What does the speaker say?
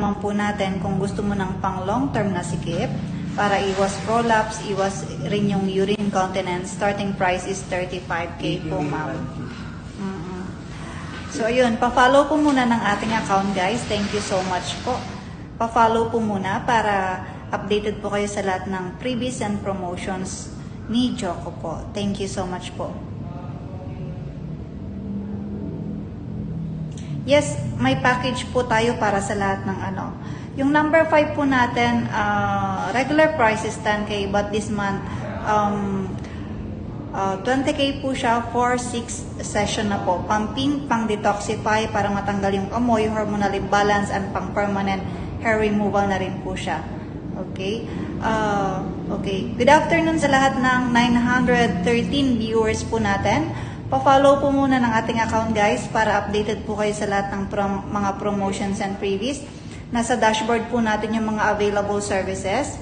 naman po natin kung gusto mo ng pang long term na sikip para iwas prolapse, iwas rin yung urine continence. Starting price is 35K po, ma'am. So, ayun, pa-follow po muna ng ating account, guys. Thank you so much po. Pa-follow po muna para updated po kayo sa lahat ng freebies and promotions ni Joko po. Thank you so much po. Yes, may package po tayo para sa lahat ng ano. Yung number 5 po natin, regular price is 10K, but this month, 20K po siya for 6 session na po. Pumping, pang-detoxify para matanggal yung amoy, hormonal imbalance, and pang-permanent hair removal na rin po siya. Okay? Okay. Good afternoon sa lahat ng 913 viewers po natin. Pa-follow po muna ng ating account, guys, para updated po kayo sa lahat ng mga promotions and freebies. Nasa dashboard po natin yung mga available services.